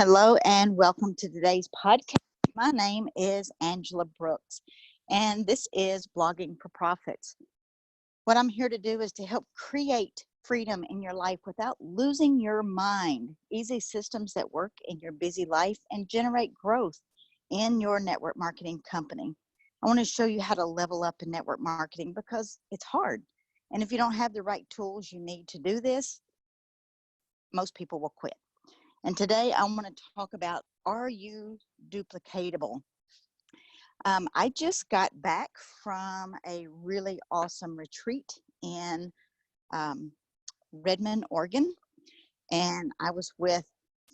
Hello and welcome to today's podcast. My name is Angela Brooks, and this is Blogging for Profits. What I'm here to do is to help create freedom in your life without losing your mind. Easy systems that work in your busy life and generate growth in your network marketing company. I want to show you how to level up in network marketing because it's hard. And if you don't have the right tools you need to do this, most people will quit. And today I want to talk about, are you duplicatable? I just got back from a really awesome retreat in Redmond, Oregon, and I was with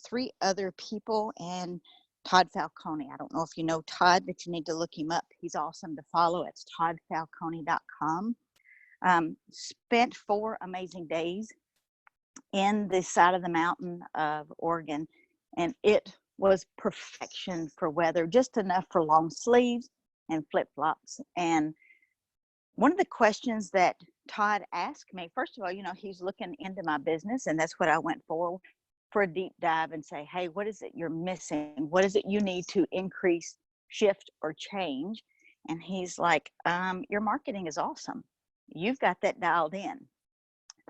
3 other people and Todd Falcone. I don't know if you know Todd, but you need to look him up. He's awesome to follow. It's toddfalcone.com. Spent 4 amazing days in the side of the mountain of Oregon, and it was perfection for weather, just enough for long sleeves and flip-flops. And one of the questions that Todd asked me, first of all, he's looking into my business, and that's what I went for a deep dive and say, hey, what is it you're missing? What is it you need to increase, shift, or change? And he's like, your marketing is awesome. You've got that dialed in.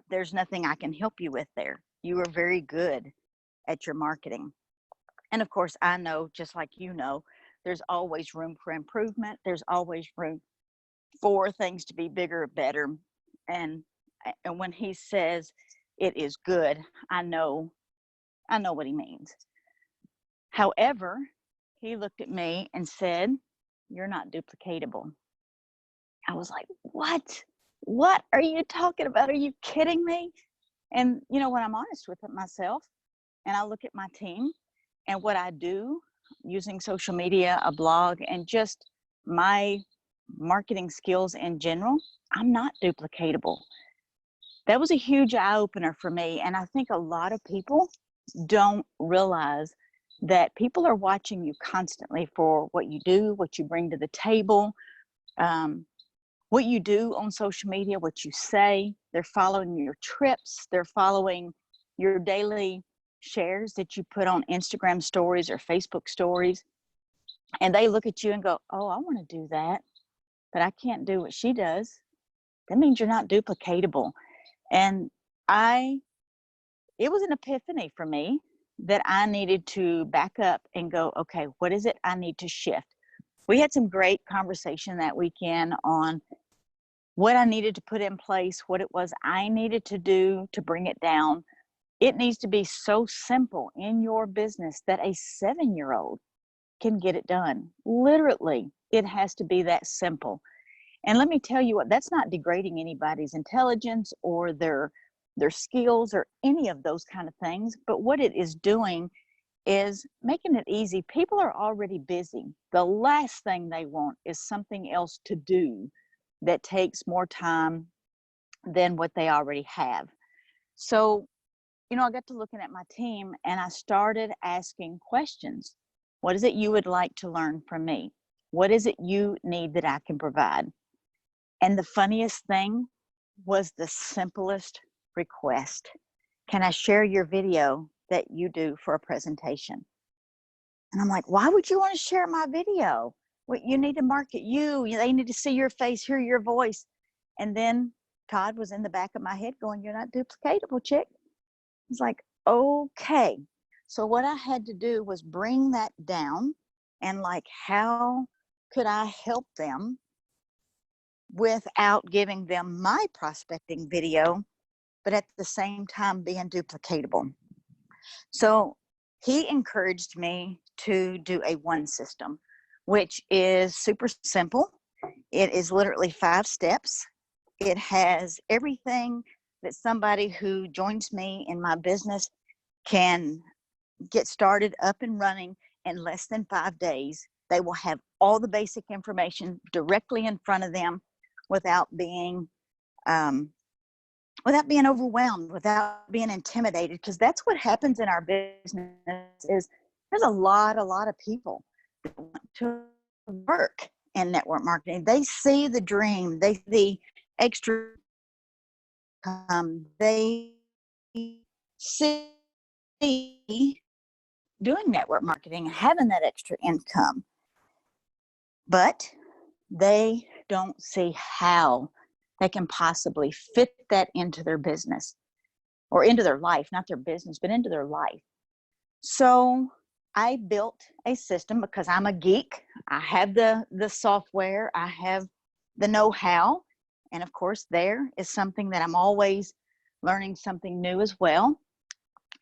There's nothing I can help you with there. You are very good at your marketing. And of course, I know, just like there's always room for improvement. There's always room for things to be bigger, better. And when he says it is good, I know what he means. However, he looked at me and said, you're not duplicatable. I was like, what? What are you talking about? Are you kidding me? And when I'm honest with it myself, and I look at my team and what I do using social media, a blog, and just my marketing skills in general, I'm not duplicatable. That was a huge eye-opener for me. And I think a lot of people don't realize that people are watching you constantly for what you do, what you bring to the table, what you do on social media, what you say. They're following your trips. They're following your daily shares that you put on Instagram stories or Facebook stories. And they look at you and go, oh, I want to do that, but I can't do what she does. That means you're not duplicatable. And it was an epiphany for me that I needed to back up and go, okay, what is it I need to shift? We had some great conversation that weekend on what I needed to put in place, what it was I needed to do to bring it down. It needs to be so simple in your business that a 7-year-old can get it done. Literally, it has to be that simple. And let me tell you what, that's not degrading anybody's intelligence or their skills or any of those kind of things. But what it is doing is making it easy. People are already busy. The last thing they want is something else to do that takes more time than what they already have. So, I got to looking at my team and I started asking questions. What is it you would like to learn from me? What is it you need that I can provide? And the funniest thing was the simplest request. Can I share your video that you do for a presentation? And I'm like, why would you want to share my video? Well, you need to market you. They need to see your face, hear your voice. And then Todd was in the back of my head going, you're not duplicatable, chick. It's like, okay. So what I had to do was bring that down and how could I help them without giving them my prospecting video, but at the same time being duplicatable. So he encouraged me to do a 1 system, which is super simple. It is literally 5 steps. It has everything that somebody who joins me in my business can get started up and running in less than 5 days. They will have all the basic information directly in front of them without being overwhelmed, without being intimidated, because that's what happens in our business. Is there's a lot of people that want to work in network marketing. They see the dream, they see the extra, they see doing network marketing and having that extra income. But they don't see how they can possibly fit that into their business or into their life, not their business, but into their life. So I built a system because I'm a geek. I have the software, I have the know-how. And of course, there is something that I'm always learning something new as well.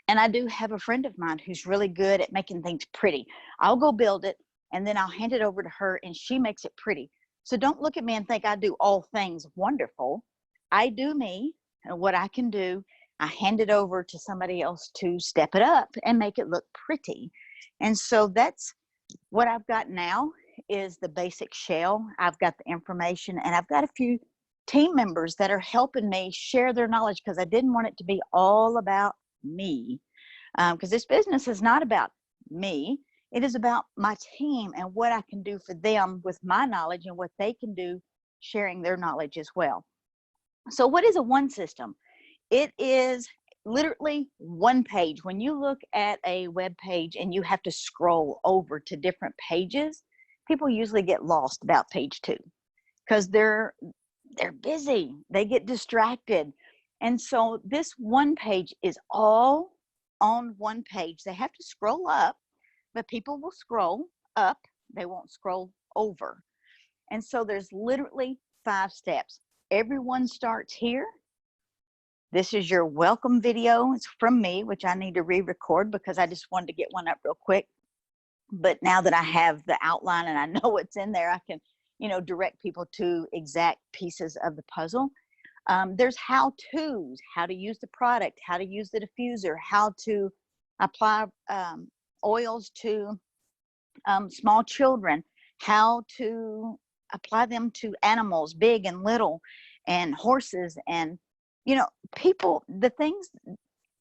And I do have a friend of mine who's really good at making things pretty. I'll go build it and then I'll hand it over to her and she makes it pretty. So don't look at me and think I do all things wonderful. I do me and what I can do. I hand it over to somebody else to step it up and make it look pretty. And so that's what I've got now is the basic shell. I've got the information and I've got a few team members that are helping me share their knowledge because I didn't want it to be all about me. Because this business is not about me. It is about my team and what I can do for them with my knowledge and what they can do sharing their knowledge as well. So what is a one system? It is literally one page. When you look at a web page and you have to scroll over to different pages, people usually get lost about page 2 because they're busy. They get distracted. And so this one page is all on one page. They have to scroll up, but people will scroll up. They won't scroll over. And so there's literally 5 steps. Everyone starts here. This is your welcome video. It's from me, which I need to re-record because I just wanted to get one up real quick. But now that I have the outline and I know what's in there, I can, direct people to exact pieces of the puzzle. There's how-tos, how to use the product, how to use the diffuser, how to apply oils to small children, how to apply them to animals, big and little, and horses. And, people, the things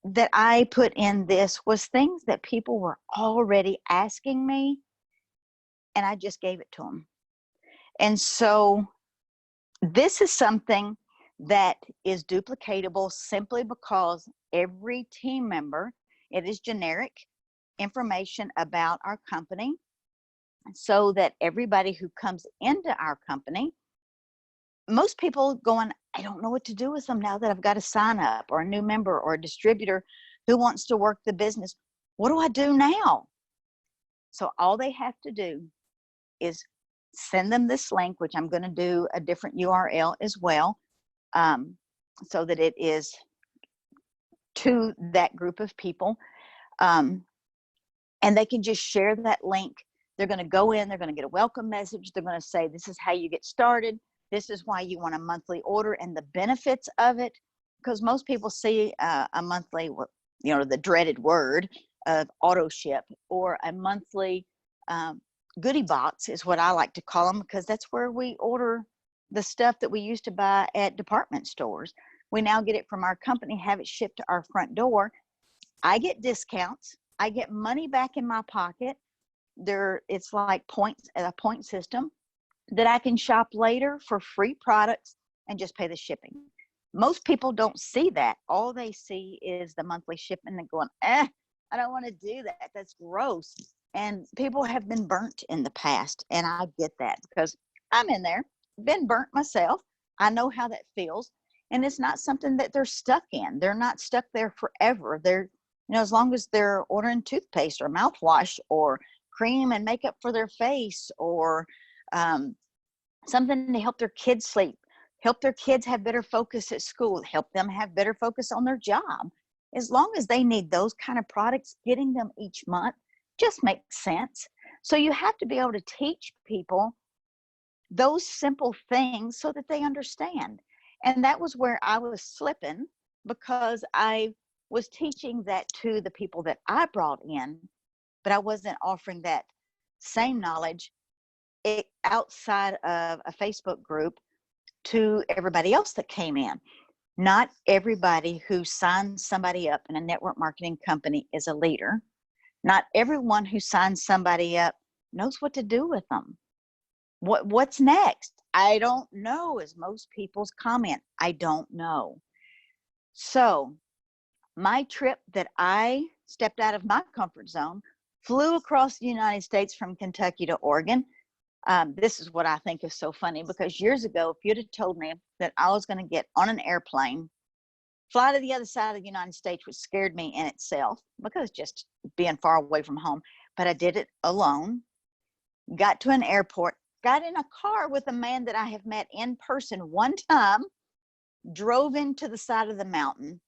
that I put in this was things that people were already asking me, and I just gave it to them. And so this is something that is duplicatable simply because every team member, it is generic information about our company so that everybody who comes into our company, most people going, I don't know what to do with them now that I've got a sign up or a new member or a distributor who wants to work the business. What do I do now? So all they have to do is send them this link, which I'm going to do a different URL as well, so that it is to that group of people. And they can just share that link. They're going to go in, they're going to get a welcome message. They're going to say, this is how you get started. This is why you want a monthly order and the benefits of it. Because most people see a monthly, the dreaded word of auto ship, or a monthly goodie box is what I like to call them, because that's where we order the stuff that we used to buy at department stores. We now get it from our company, have it shipped to our front door. I get discounts. I get money back in my pocket. It's like points, a point system that I can shop later for free products and just pay the shipping. Most people don't see that. All they see is the monthly shipment and going, I don't want to do that. That's gross. And people have been burnt in the past. And I get that because I'm in there, been burnt myself. I know how that feels. And it's not something that they're stuck in. They're not stuck there forever. They're, as long as they're ordering toothpaste or mouthwash or cream and makeup for their face, or something to help their kids sleep, help their kids have better focus at school, help them have better focus on their job. As long as they need those kind of products, getting them each month just makes sense. So you have to be able to teach people those simple things so that they understand. And that was where I was slipping, because I was teaching that to the people that I brought in, but I wasn't offering that same knowledge outside of a Facebook group to everybody else that came in. Not everybody who signs somebody up in a network marketing company is a leader. Not everyone who signs somebody up knows what to do with them. What's next? I don't know is most people's comment. I don't know. So my trip that I stepped out of my comfort zone flew across the United States from Kentucky to Oregon. This is what I think is so funny, because years ago, if you'd have told me that I was going to get on an airplane, fly to the other side of the United States, which scared me in itself because just being far away from home, but I did it alone, got to an airport, got in a car with a man that I have met in person one time, drove into the side of the mountain,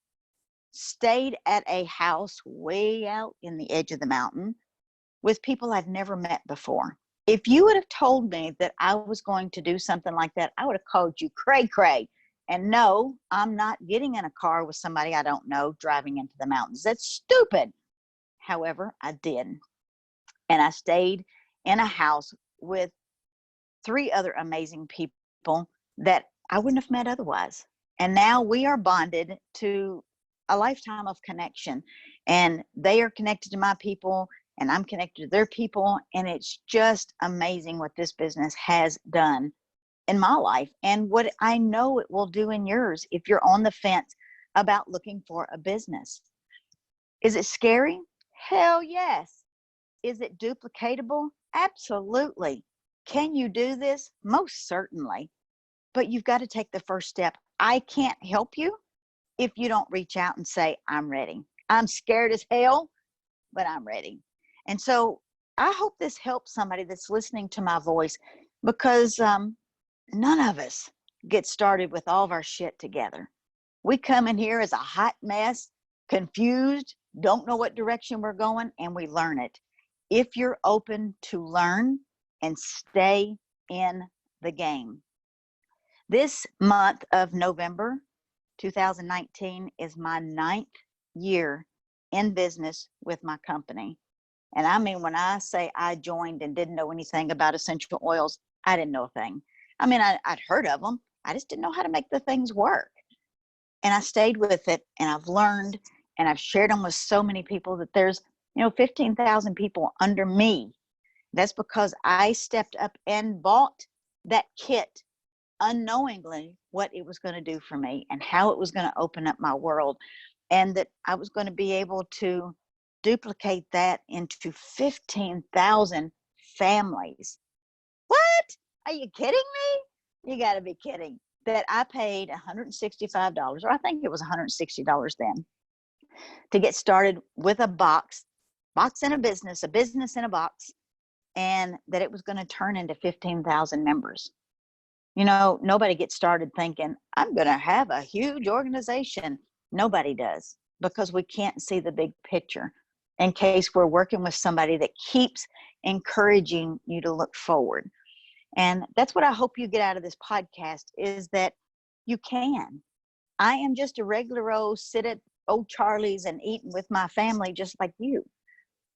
stayed at a house way out in the edge of the mountain with people I've never met before. If you would have told me that I was going to do something like that, I would have called you cray cray. And no, I'm not getting in a car with somebody I don't know driving into the mountains. That's stupid. However, I did. And I stayed in a house with 3 other amazing people that I wouldn't have met otherwise. And now we are bonded to a lifetime of connection. And they are connected to my people, and I'm connected to their people. And it's just amazing what this business has done in my life, and what I know it will do in yours if you're on the fence about looking for a business. Is it scary? Hell yes. Is it duplicatable? Absolutely. Can you do this? Most certainly. But you've got to take the first step. I can't help you if you don't reach out and say, I'm ready. I'm scared as hell, but I'm ready. And so I hope this helps somebody that's listening to my voice, because none of us get started with all of our shit together. We come in here as a hot mess, confused, don't know what direction we're going, and we learn it. If you're open to learn and stay in the game. This month of November 2019 is my 9th year in business with my company. And I mean, when I say I joined and didn't know anything about essential oils, I didn't know a thing. I mean, I'd heard of them. I just didn't know how to make the things work. And I stayed with it, and I've learned, and I've shared them with so many people that there's, 15,000 people under me. That's because I stepped up and bought that kit unknowingly what it was going to do for me and how it was going to open up my world, and that I was going to be able to duplicate that into 15,000 families. What? Are you kidding me? You got to be kidding. That I paid $165, or I think it was $160 then, to get started with a box in a business in a box, and that it was going to turn into 15,000 members. Nobody gets started thinking, I'm going to have a huge organization. Nobody does, because we can't see the big picture in case we're working with somebody that keeps encouraging you to look forward. And that's what I hope you get out of this podcast, is that you can. I am just a regular old sit at old Charlie's and eating with my family just like you.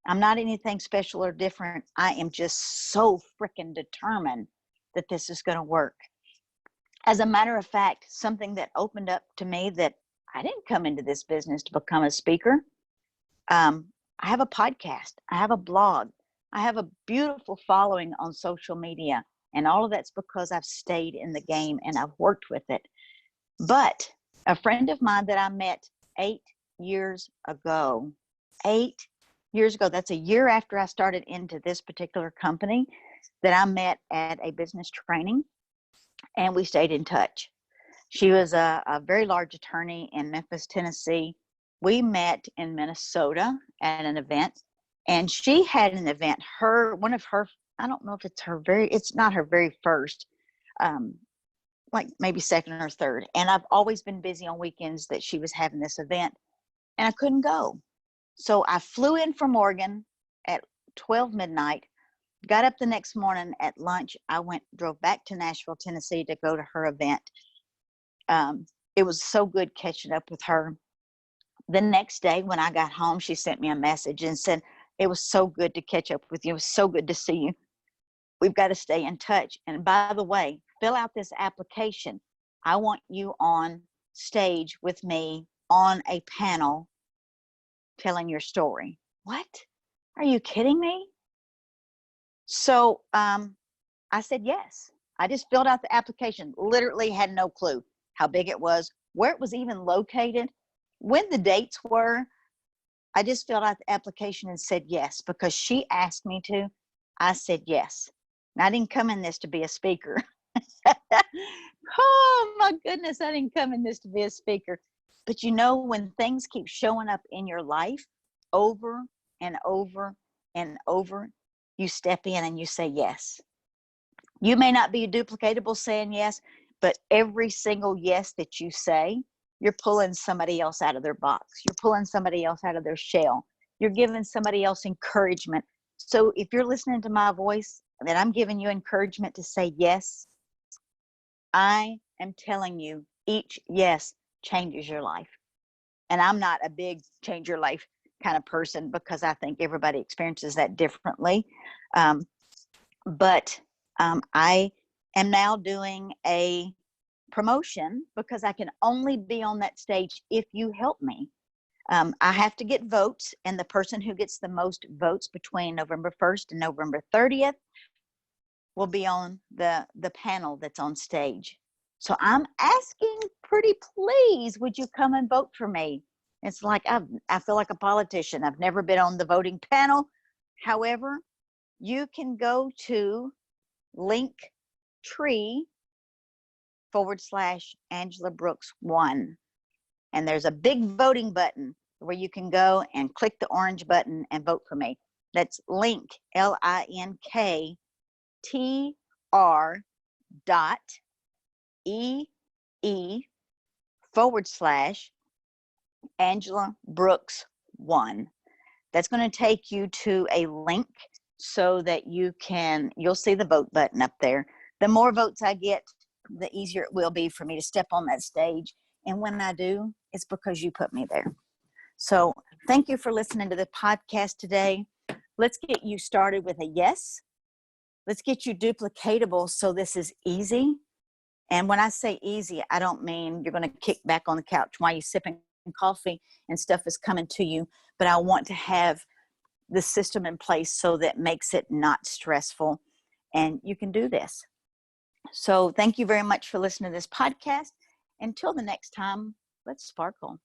I'm not anything special or different. I am just so freaking determined that this is going to work. As a matter of fact, something that opened up to me, that I didn't come into this business to become a speaker. I have a podcast. I have a blog. I have a beautiful following on social media. And all of that's because I've stayed in the game and I've worked with it. But a friend of mine that I met 8 years ago, that's a year after I started into this particular company, that I met at a business training, and we stayed in touch. She was a very large attorney in Memphis, Tennessee. We met in Minnesota at an event, and she had an event. One of her, I don't know if it's not her very first, like maybe second or third. And I've always been busy on weekends that she was having this event, and I couldn't go. So I flew in from Oregon at 12 midnight, got up the next morning at lunch. I drove back to Nashville, Tennessee to go to her event. It was so good catching up with her. The next day when I got home, she sent me a message and said, it was so good to catch up with you. It was so good to see you. We've got to stay in touch. And by the way, fill out this application. I want you on stage with me on a panel telling your story. What? Are you kidding me? So I said yes. I just filled out the application, literally had no clue how big it was, where it was even located, when the dates were. I just filled out the application and said yes because she asked me to. I said yes. And I didn't come in this to be a speaker. Oh my goodness, I didn't come in this to be a speaker. But you know, when things keep showing up in your life over and over and over, you step in and you say yes. You may not be duplicatable saying yes, but every single yes that you say, you're pulling somebody else out of their box. You're pulling somebody else out of their shell. You're giving somebody else encouragement. So if you're listening to my voice, then I'm giving you encouragement to say yes. I am telling you, each yes changes your life. And I'm not a big change your life kind of person because I think everybody experiences that differently. But I am now doing a promotion because I can only be on that stage if you help me. I have to get votes, and the person who gets the most votes between November 1st and November 30th will be on the panel that's on stage. So I'm asking, pretty please, would you come and vote for me? It's like I feel like a politician. I've never been on the voting panel. However, you can go to Linktree/Angela Brooks 1. And there's a big voting button where you can go and click the orange button and vote for me. That's link, LINKTR.ee/Angela Brooks 1. That's going to take you to a link so that you'll see the vote button up there. The more votes I get, the easier it will be for me to step on that stage. And when I do, it's because you put me there. So thank you for listening to the podcast today. Let's get you started with a yes. Let's get you duplicatable so this is easy. And when I say easy, I don't mean you're going to kick back on the couch while you're sipping coffee and stuff is coming to you, but I want to have the system in place so that makes it not stressful, and you can do this. So thank you very much for listening to this podcast. Until the next time, let's sparkle.